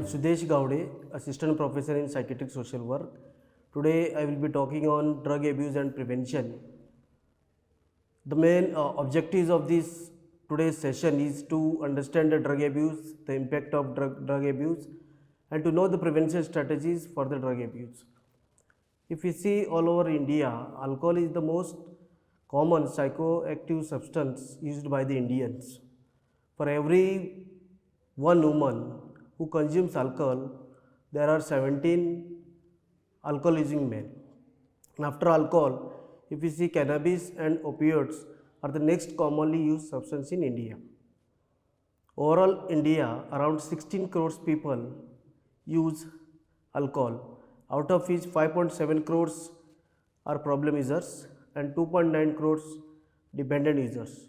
Sudesh Gowde, Assistant Professor in Psychiatric Social Work. Today I will be talking on drug abuse and prevention. The main objectives of this today's session is to understand the drug abuse, the impact of drug abuse, and to know the prevention strategies for the drug abuse. If we see all over India, alcohol is the most common psychoactive substance used by the Indians. For every one woman who consumes alcohol, there are 17 alcohol using men. And after alcohol, if we see cannabis and opioids are the next commonly used substance in India. Overall, India, around 16 crores people use alcohol, out of which 5.7 crores are problem users and 2.9 crores dependent users.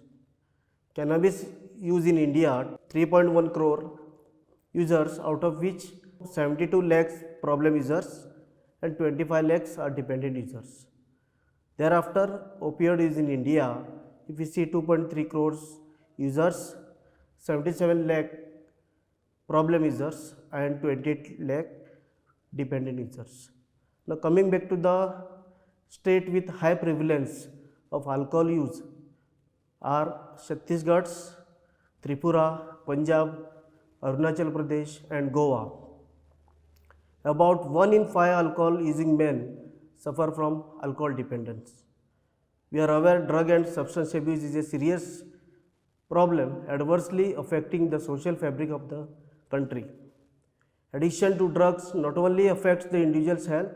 Cannabis use in India, 3.1 crore users, out of which 72 lakhs problem users and 25 lakhs are dependent users. Thereafter, opioid use in India, if we see 2.3 crores users, 77 lakh problem users and 28 lakh dependent users. Now coming back to the state with high prevalence of alcohol use are Chhattisgarh, Tripura, Punjab, Arunachal Pradesh and Goa. About 1 in 5 alcohol using men suffer from alcohol dependence. We are aware drug and substance abuse is a serious problem adversely affecting the social fabric of the country. Addiction to drugs not only affects the individual's health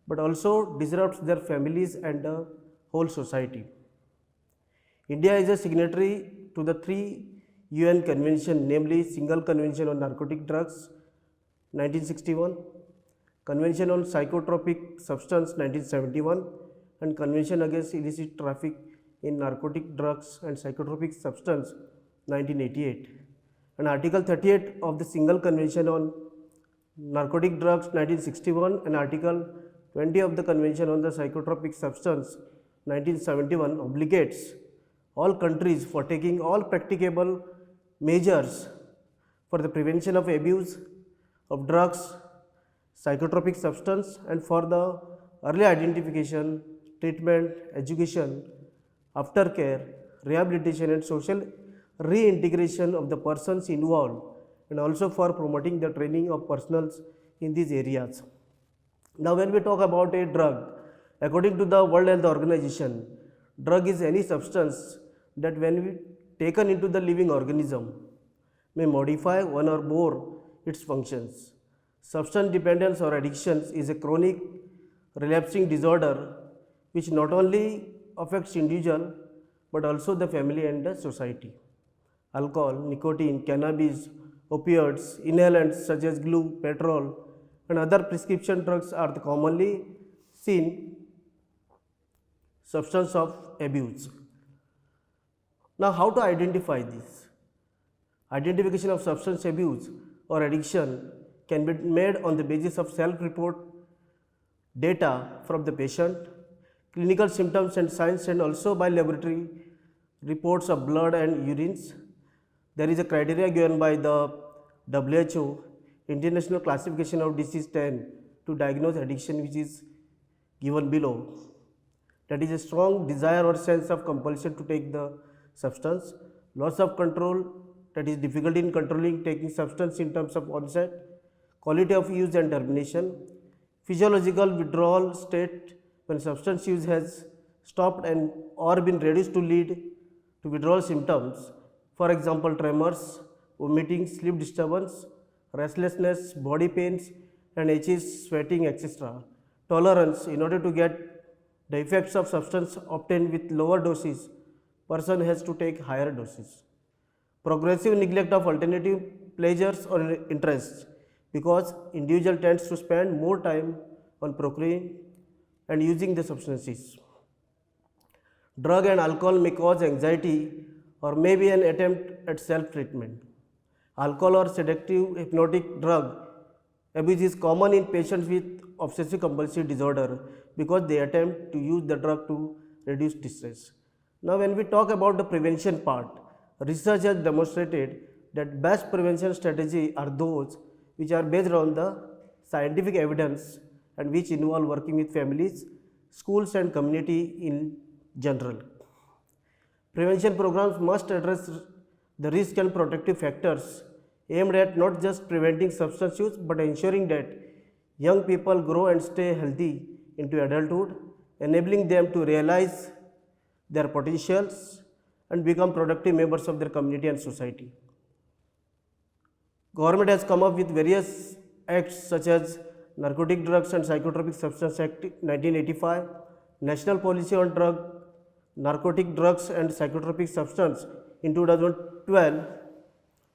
but also disrupts their families and the whole society. India is a signatory to the 3 UN conventions, namely Single Convention on Narcotic Drugs 1961, Convention on Psychotropic Substance 1971 and Convention Against Illicit Traffic in Narcotic Drugs and Psychotropic Substance 1988 and Article 38 of the Single Convention on Narcotic Drugs 1961 and Article 20 of the Convention on the Psychotropic Substance 1971 obligates all countries for taking all practicable measures for the prevention of abuse of drugs, psychotropic substance and for the early identification, treatment, education, aftercare, rehabilitation and social reintegration of the persons involved and also for promoting the training of personnels in these areas. Now when we talk about a drug, according to the World Health Organization, drug is any substance that when taken into the living organism may modify one or more its functions. Substance dependence or addictions is a chronic relapsing disorder which not only affects individual but also the family and the society. Alcohol, nicotine, cannabis, opioids, inhalants such as glue, petrol and other prescription drugs are the commonly seen substance of abuse. Now how to identify this? Identification of substance abuse or addiction can be made on the basis of self-report data from the patient, clinical symptoms and signs and also by laboratory reports of blood and urines. There is a criteria given by the WHO, International Classification of Disease 10 to diagnose addiction which is given below. That is a strong desire or sense of compulsion to take the substance, loss of control, that is difficulty in controlling taking substance in terms of onset, quality of use and termination, physiological withdrawal state when substance use has stopped and or been reduced to lead to withdrawal symptoms, for example tremors, vomiting, sleep disturbance, restlessness, body pains and itches, sweating, etc. Tolerance in order to get the effects of substance obtained with lower doses, person has to take higher doses. Progressive neglect of alternative pleasures or interests because individual tends to spend more time on procuring and using the substances. Drug and alcohol may cause anxiety or may be an attempt at self-treatment. Alcohol or sedative hypnotic drug abuse is common in patients with obsessive compulsive disorder because they attempt to use the drug to reduce distress. Now when we talk about the prevention part, research has demonstrated that best prevention strategies are those which are based on the scientific evidence and which involve working with families, schools and community in general. Prevention programs must address the risk and protective factors aimed at not just preventing substance use but ensuring that young people grow and stay healthy into adulthood, enabling them to realize their potentials and become productive members of their community and society. Government has come up with various acts such as Narcotic Drugs and Psychotropic Substance Act 1985, National Policy on Narcotic Drugs and Psychotropic Substance in 2012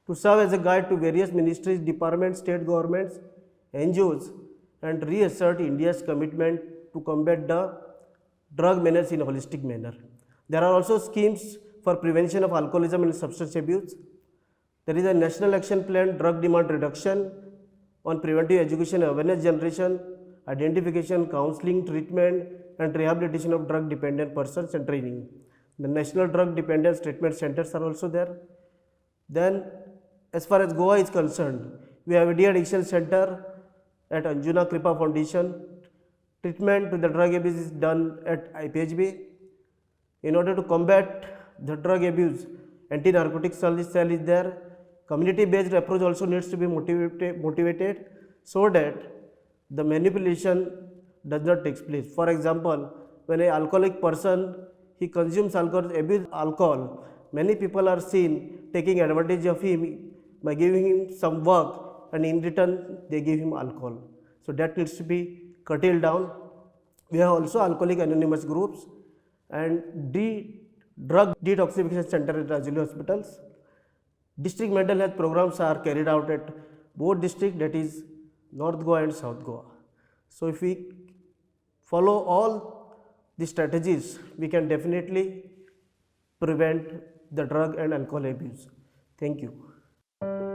to serve as a guide to various ministries, departments, state governments, NGOs and reassert India's commitment to combat the drug menace in a holistic manner. There are also schemes for prevention of alcoholism and substance abuse. There is a National Action Plan, Drug Demand Reduction, on preventive education, awareness generation, identification, counseling, treatment and rehabilitation of drug dependent persons and training. The National Drug Dependence Treatment Centers are also there. Then as far as Goa is concerned, we have a de-addiction center at Anjuna Kripa Foundation. Treatment to the drug abuse is done at IPHB. In order to combat the drug abuse, anti-narcotic cell is there. Community-based approach also needs to be motivated so that the manipulation does not take place. For example, when an alcoholic person he consumes alcohol, abuses alcohol, many people are seen taking advantage of him by giving him some work and in return they give him alcohol. So that needs to be curtailed down. We have also Alcoholic Anonymous groups and drug detoxification center at Rajuli hospitals. District mental health programs are carried out at both districts, that is North Goa and South Goa. So if we follow all the strategies, we can definitely prevent the drug and alcohol abuse. Thank you.